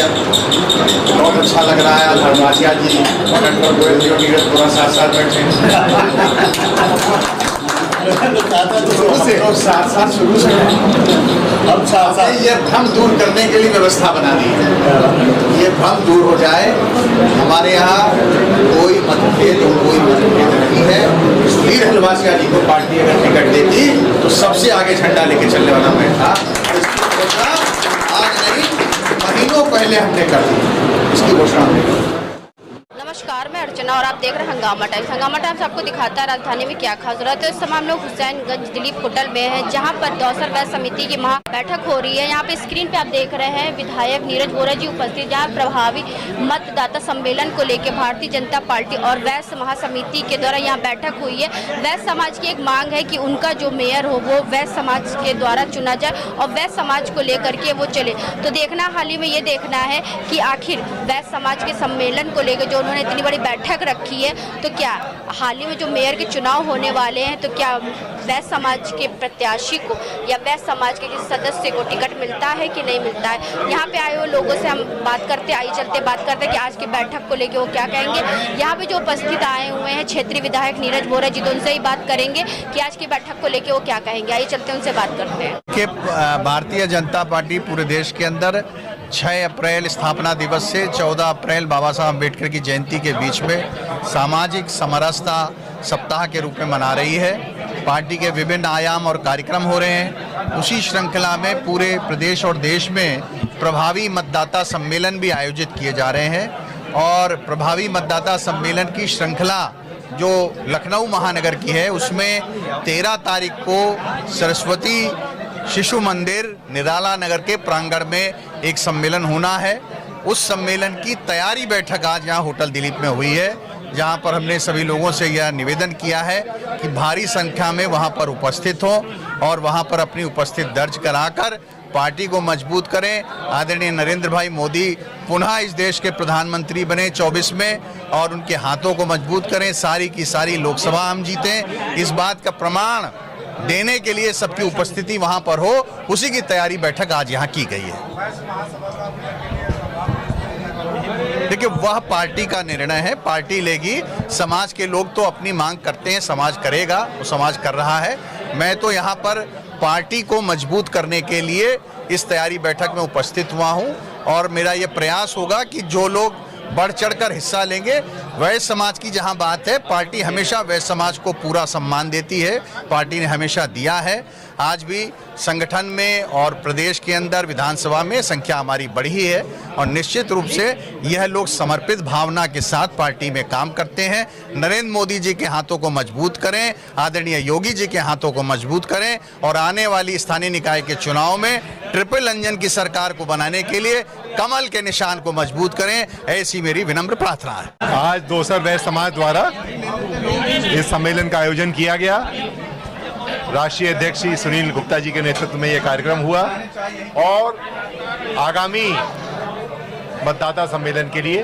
बहुत अच्छा लग रहा है। धर्मासिया जी डॉक्टर गोयल जी और नीरज बोरा साथ साथ बैठे हैं। साथ शुरू से अब साथ ये भ्रम दूर करने के लिए व्यवस्था बना दी है। ये भ्रम दूर हो जाए। हमारे यहाँ कोई मतभेद नहीं है। सुनील हलवासिया जी को पार्टी अगर टिकट देती तो सबसे आगे झंडा लेके चलने वाला मैं था। आज नहीं, महीनों पहले हमने कर दी, इसकी घोषणा हमने। नमस्कार, मैं अर्चना और आप देख रहे हैं हंगामा टाइम्स। हंगामा टाइम्स आपको दिखाता है राजधानी में क्या खास हो रहा है। तो इस समय हम लोग हुसैनगंज दिलीप होटल में हैं, जहां पर दौसर वैश्य समिति की महा बैठक हो रही है। यहां पे स्क्रीन पे आप देख रहे हैं विधायक नीरज बोरा जी उपस्थित, जहां प्रभावी मतदाता सम्मेलन को लेकर भारतीय जनता पार्टी और वैश्य महासमिति के द्वारा यहाँ बैठक हुई है। वैश्य समाज की एक मांग है कि उनका जो मेयर हो वो वैश्य समाज के द्वारा चुना जाए और वैश्य समाज को लेकर के वो चले। तो देखना हाल ही में ये देखना है कि आखिर वैश्य समाज के सम्मेलन को लेकर जो उन्होंने इतनी बड़ी बैठक रखी है, तो क्या हाल ही में जो मेयर के चुनाव होने वाले हैं, तो क्या वैश्य समाज के प्रत्याशी को या वैश्य समाज के किसी सदस्य को टिकट मिलता है कि नहीं मिलता है। यहाँ पे आए हुए लोगों से हम बात करते कि आज की बैठक को लेकर वो क्या कहेंगे। यहाँ पे जो उपस्थित आए हुए हैं क्षेत्रीय विधायक नीरज बोरा जी, तो उनसे ही बात करेंगे कि आज की बैठक को लेकर वो क्या कहेंगे। आइए चलते हैं उनसे बात करते हैं। कि भारतीय जनता पार्टी पूरे देश के अंदर 6 अप्रैल स्थापना दिवस से 14 अप्रैल बाबा साहब अम्बेडकर की जयंती के बीच में सामाजिक समरसता सप्ताह के रूप में मना रही है। पार्टी के विभिन्न आयाम और कार्यक्रम हो रहे हैं। उसी श्रृंखला में पूरे प्रदेश और देश में प्रभावी मतदाता सम्मेलन भी आयोजित किए जा रहे हैं। और प्रभावी मतदाता सम्मेलन की श्रृंखला जो लखनऊ महानगर की है, उसमें 13 तारीख को सरस्वती शिशु मंदिर निराला नगर के प्रांगण में एक सम्मेलन होना है। उस सम्मेलन की तैयारी बैठक आज यहाँ होटल दिलीप में हुई है, जहाँ पर हमने सभी लोगों से यह निवेदन किया है कि भारी संख्या में वहाँ पर उपस्थित हों और वहाँ पर अपनी उपस्थिति दर्ज कराकर पार्टी को मजबूत करें। आदरणीय नरेंद्र भाई मोदी पुनः इस देश के प्रधानमंत्री बने 24 में और उनके हाथों को मजबूत करें। सारी की सारी लोकसभा हम जीतें, इस बात का प्रमाण देने के लिए सबकी उपस्थिति वहां पर हो, उसी की तैयारी बैठक आज यहां की गई है। देखिए, वह पार्टी का निर्णय है, पार्टी लेगी। समाज के लोग तो अपनी मांग करते हैं, समाज करेगा, वो समाज कर रहा है। मैं तो यहां पर पार्टी को मजबूत करने के लिए इस तैयारी बैठक में उपस्थित हुआ हूं और मेरा ये प्रयास होगा कि जो लोग बढ़ चढ़कर हिस्सा लेंगे। वैश्य समाज की जहां बात है, पार्टी हमेशा वैश्य समाज को पूरा सम्मान देती है, पार्टी ने हमेशा दिया है। आज भी संगठन में और प्रदेश के अंदर विधानसभा में संख्या हमारी बढ़ी है और निश्चित रूप से यह लोग समर्पित भावना के साथ पार्टी में काम करते हैं। नरेंद्र मोदी जी के हाथों को मजबूत करें, आदरणीय योगी जी के हाथों को मजबूत करें और आने वाली स्थानीय निकाय के चुनाव में ट्रिपल इंजन की सरकार को बनाने के लिए कमल के निशान को मजबूत करें, ऐसी मेरी विनम्र प्रार्थना है। आज दोसर वैश्य समाज द्वारा इस सम्मेलन का आयोजन किया गया। राष्ट्रीय अध्यक्ष श्री सुनील गुप्ता जी के नेतृत्व में यह कार्यक्रम हुआ और आगामी मतदाता सम्मेलन के लिए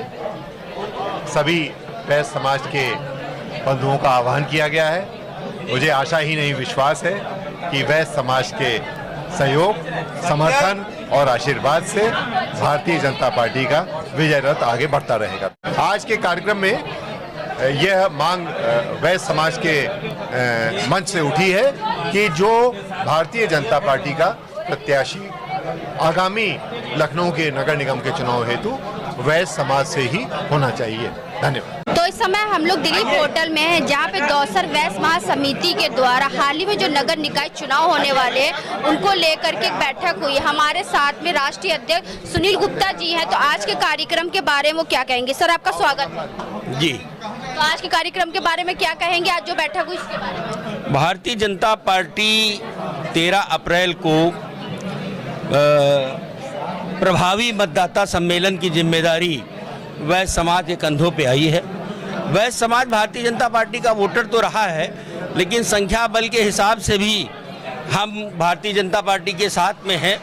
सभी वैश्य समाज के बंधुओं का आह्वान किया गया है। मुझे आशा ही नहीं, विश्वास है कि वैश्य समाज के सहयोग, समर्थन और आशीर्वाद से भारतीय जनता पार्टी का विजय रथ आगे बढ़ता रहेगा। आज के कार्यक्रम में यह मांग वैश्य समाज के मंच से उठी है कि जो भारतीय जनता पार्टी का प्रत्याशी आगामी लखनऊ के नगर निगम के चुनाव हेतु वैश्य समाज से ही होना चाहिए। धन्यवाद। तो इस समय हम लोग दिलीप होटल में हैं, जहां पे दौसर वैश्य महासमिति के द्वारा हाल ही में जो नगर निकाय चुनाव होने वाले हैं उनको लेकर के एक बैठक हुई है। हमारे साथ में राष्ट्रीय अध्यक्ष सुनील गुप्ता जी हैं। तो आज के कार्यक्रम के बारे में वो क्या कहेंगे। सर, आपका स्वागत है जी। तो आज के कार्यक्रम के बारे में क्या कहेंगे, आज जो बैठक हुई इसके बारे में। भारतीय जनता पार्टी 13 अप्रैल को प्रभावी मतदाता सम्मेलन की जिम्मेदारी वैश्य समाज के कंधों पे आई है। वैश्य समाज भारतीय जनता पार्टी का वोटर तो रहा है, लेकिन संख्या बल के हिसाब से भी हम भारतीय जनता पार्टी के साथ में हैं।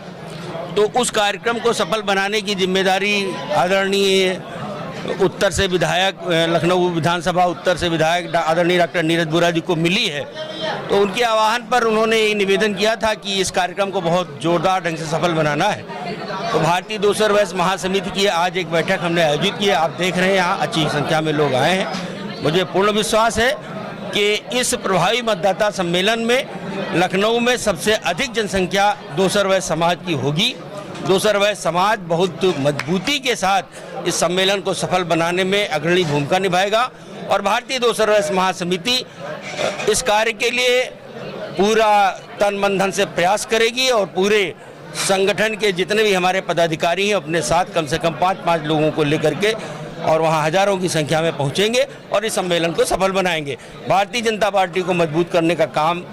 तो उस कार्यक्रम को सफल बनाने की जिम्मेदारी आदरणीय उत्तर से विधायक, लखनऊ विधानसभा उत्तर से विधायक आदरणीय डॉक्टर नीरज बोरा जी को मिली है। तो उनके आह्वान पर उन्होंने ये निवेदन किया था कि इस कार्यक्रम को बहुत जोरदार ढंग से सफल बनाना है। तो भारतीय दोसर वैश्य महासमिति की आज एक बैठक हमने आयोजित की है। आप देख रहे हैं यहाँ अच्छी संख्या में लोग आए हैं। मुझे पूर्ण विश्वास है कि इस प्रभावी मतदाता सम्मेलन में लखनऊ में सबसे अधिक जनसंख्या दोसर वैश्य समाज की होगी। दोसर वैश्य समाज बहुत मजबूती के साथ इस सम्मेलन को सफल बनाने में अग्रणी भूमिका निभाएगा और भारतीय दोसर वैश्य महासमिति इस कार्य के लिए पूरा तन मन धन से प्रयास करेगी और पूरे संगठन के जितने भी हमारे पदाधिकारी हैं अपने साथ कम से कम 5-5 लोगों को लेकर के और वहाँ हजारों की संख्या में पहुँचेंगे और इस सम्मेलन को सफल बनाएंगे। भारतीय जनता पार्टी को मजबूत करने का काम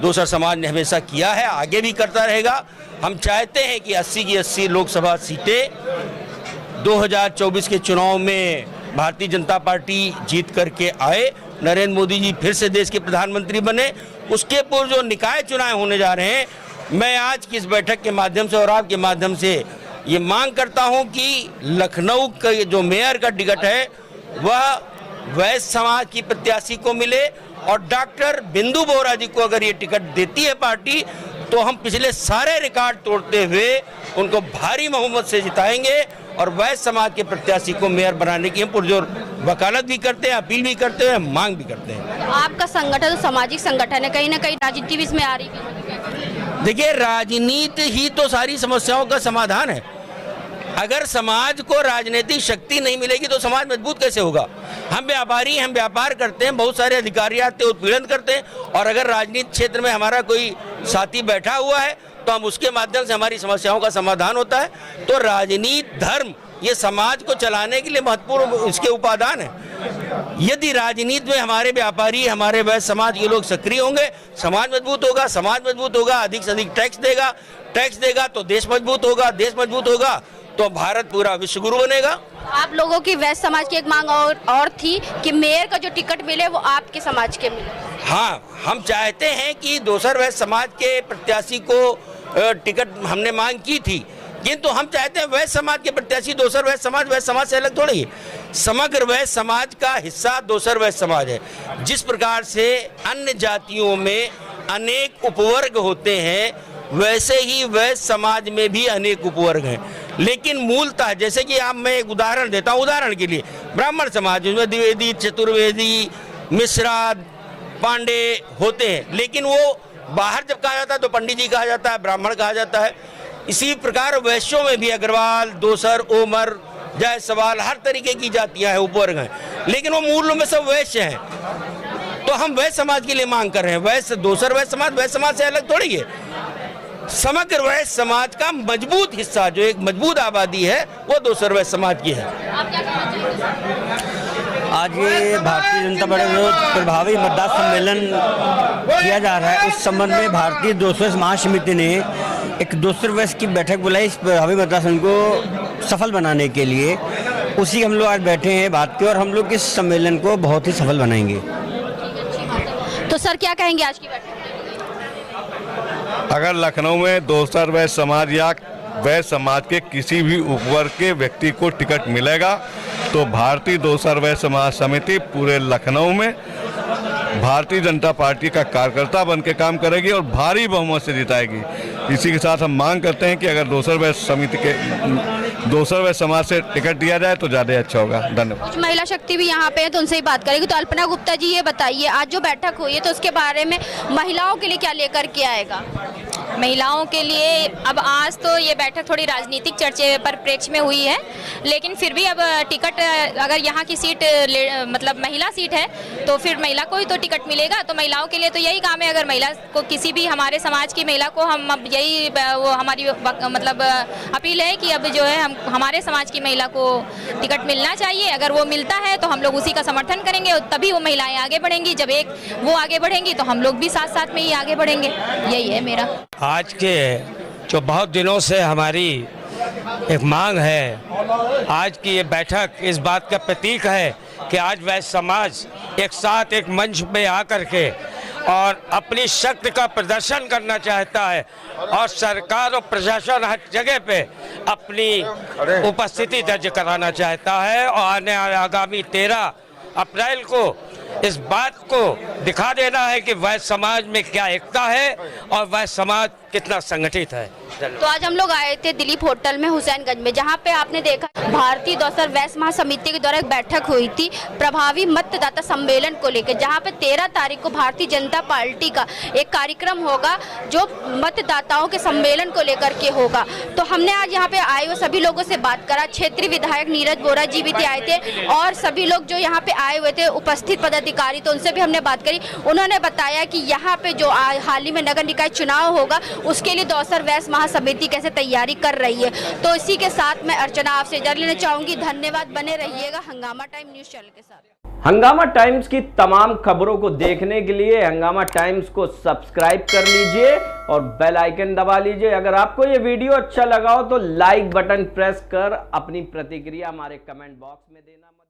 दोसर समाज ने हमेशा किया है, आगे भी करता रहेगा। हम चाहते हैं कि 80 की 80 लोकसभा सीटें 2024 के चुनाव में भारतीय जनता पार्टी जीत करके आए, नरेंद्र मोदी जी फिर से देश के प्रधानमंत्री बने। उसके पूर्व जो निकाय चुनाव होने जा रहे हैं, मैं आज की इस बैठक के माध्यम से और आपके माध्यम से ये मांग करता हूं कि लखनऊ का जो मेयर का टिकट है वह वैश्य समाज की प्रत्याशी को मिले और डॉक्टर बिंदु बोरा जी को अगर ये टिकट देती है पार्टी तो हम पिछले सारे रिकॉर्ड तोड़ते हुए उनको भारी बहुमत से जिताएंगे और वैश्य समाज के प्रत्याशी को मेयर बनाने की हम पुरजोर वकालत भी करते हैं, अपील भी करते हैं, मांग भी करते हैं। तो आपका संगठन तो सामाजिक संगठन है, कहीं ना कहीं राजनीति भी इसमें आ रही है। देखिए, राजनीति ही तो सारी समस्याओं का समाधान है। अगर समाज को राजनीतिक शक्ति नहीं मिलेगी तो समाज मजबूत कैसे होगा। हम व्यापारी, हम व्यापार करते हैं, बहुत सारे अधिकारी आते हैं, उत्पीड़न करते हैं और अगर राजनीतिक क्षेत्र में हमारा कोई साथी बैठा हुआ है तो हम उसके माध्यम से हमारी समस्याओं का समाधान होता है। तो राजनीति, धर्म, ये समाज को चलाने के लिए महत्वपूर्ण इसके उपादान है। यदि राजनीति में हमारे व्यापारी, हमारे वैश्य समाज के लोग सक्रिय होंगे, समाज मजबूत होगा। समाज मजबूत होगा, अधिक से अधिक टैक्स देगा तो देश मजबूत होगा, देश मजबूत होगा तो भारत पूरा विश्वगुरु बनेगा। आप लोगों की वैश्य समाज की एक मांग और थी कि मेयर का जो टिकट मिले वो आपके समाज के मिले। हाँ, हम चाहते हैं कि दोसर वैश्य समाज के प्रत्याशी को टिकट हमने मांग की थी, किंतु हम चाहते हैं वैश्य समाज के प्रत्याशी दोसर वैश्य समाज से अलग थोड़ी है। समग्र वैश्य समाज का हिस्सा दोसर वैश्य समाज है। जिस प्रकार से अन्य जातियों में अनेक उपवर्ग होते हैं वैसे ही वैश्य समाज में भी अनेक उपवर्ग हैं, लेकिन मूलतः जैसे कि आप, मैं एक उदाहरण देता हूँ। उदाहरण के लिए ब्राह्मण समाज में द्विवेदी, चतुर्वेदी, मिश्रा, पांडे होते हैं, लेकिन वो बाहर जब कहा जाता है तो पंडित जी कहा जाता है, ब्राह्मण कहा जाता है। इसी प्रकार वैश्यों में भी अग्रवाल, दोसर, ओमर, जायसवाल, हर तरीके की जातियां हैं, उपवर्ग हैं, लेकिन वो मूल रूप में सब वैश्य हैं। तो हम वैश्य समाज के लिए मांग कर रहे हैं। वैश्य, दोसर वैश्य समाज से अलग थोड़ी है। समग्र वैश्य समाज का मजबूत हिस्सा, जो एक मजबूत आबादी है, वो दोसर वैश्य समाज की है। आप क्या कहना चाहेंगे? आज ये भारतीय जनता पार्टी विरोध प्रभावी मतदाता सम्मेलन किया जा रहा है। उस संबंध में भारतीय दोसर वैश्य महासमिति ने एक दोसर वैश्य की बैठक बुलाई इस प्रभावी मतदाता सम्मेलन को सफल बनाने के लिए। उसी हम लोग आज बैठे हैं बात की और हम लोग इस सम्मेलन को बहुत ही सफल बनाएंगे। तो सर क्या कहेंगे आज की बैठक? अगर लखनऊ में दोसर वैश्य समाज या वैश्य समाज के किसी भी उपवर्ग के व्यक्ति को टिकट मिलेगा तो भारतीय दोसर वैश्य महासमिति पूरे लखनऊ में भारतीय जनता पार्टी का कार्यकर्ता बन के काम करेगी और भारी बहुमत से जिताएगी। इसी के साथ हम मांग करते हैं कि अगर दोसर वैश्य समाज से टिकट दिया जाए तो ज़्यादा अच्छा होगा। धन्यवाद। कुछ महिला शक्ति भी यहाँ पे है तो उनसे ही बात करेंगे। तो अल्पना गुप्ता जी, ये बताइए, आज जो बैठक हुई है तो उसके बारे में महिलाओं के लिए क्या लेकर के आएगा? महिलाओं के लिए अब आज तो ये बैठक थोड़ी राजनीतिक चर्चे परिप्रेक्ष्य में हुई है, लेकिन फिर भी अब टिकट, अगर यहाँ की सीट मतलब महिला सीट है तो फिर महिला को ही तो टिकट मिलेगा। तो महिलाओं के लिए तो यही काम है, अगर महिला को किसी भी हमारे समाज की महिला को हम अब यही वो हमारी मतलब अपील है कि अब जो है हम हमारे समाज की महिला को टिकट मिलना चाहिए। अगर वो मिलता है तो हम लोग उसी का समर्थन करेंगे और तभी वो महिलाएं आगे बढ़ेंगी। जब एक वो आगे बढ़ेंगी तो हम लोग भी साथ साथ में ही आगे बढ़ेंगे। यही है मेरा। आज के जो बहुत दिनों से हमारी एक मांग है, आज की ये बैठक इस बात का प्रतीक है कि आज वैश्य समाज एक साथ एक मंच पे आकर के और अपनी शक्ति का प्रदर्शन करना चाहता है और सरकार और प्रशासन हर जगह पे अपनी उपस्थिति दर्ज कराना चाहता है और आने आगामी 13 अप्रैल को इस बात को दिखा देना है कि वैश्य समाज में क्या एकता है और वैश्य समाज कितना संगठित है। तो आज हम लोग आए थे दिलीप होटल में हुसैनगंज में, जहां पे आपने देखा भारतीय दौसर वैश्य महासमिति के द्वारा एक बैठक हुई थी प्रभावी मतदाता सम्मेलन को लेकर, जहां पे 13 तारीख को भारतीय जनता पार्टी का एक कार्यक्रम होगा जो मतदाताओं के सम्मेलन को लेकर के होगा। तो हमने आज यहाँ पे आए हुए सभी लोगों से बात करा। क्षेत्रीय विधायक नीरज बोरा जी भी आए थे और सभी लोग जो यहाँ पे आए हुए थे उपस्थित पदाधिकारी, तो उनसे भी हमने बात करी। उन्होंने बताया कि यहाँ पे जो हाल ही में नगर निकाय चुनाव होगा उसके लिए दौसर वैश्य महासमिति कैसे तैयारी कर रही है। तो इसी के साथ मैं अर्चना आपसे इजाजत लेना चाहूंगी। धन्यवाद, बने रहिएगा हंगामा टाइम न्यूज चैनल के साथ। हंगामा टाइम्स की तमाम खबरों को देखने के लिए हंगामा टाइम्स को सब्सक्राइब कर लीजिए और बेल आइकन दबा लीजिए। अगर आपको ये वीडियो अच्छा लगा हो तो लाइक बटन प्रेस कर अपनी प्रतिक्रिया हमारे कमेंट बॉक्स में देना मत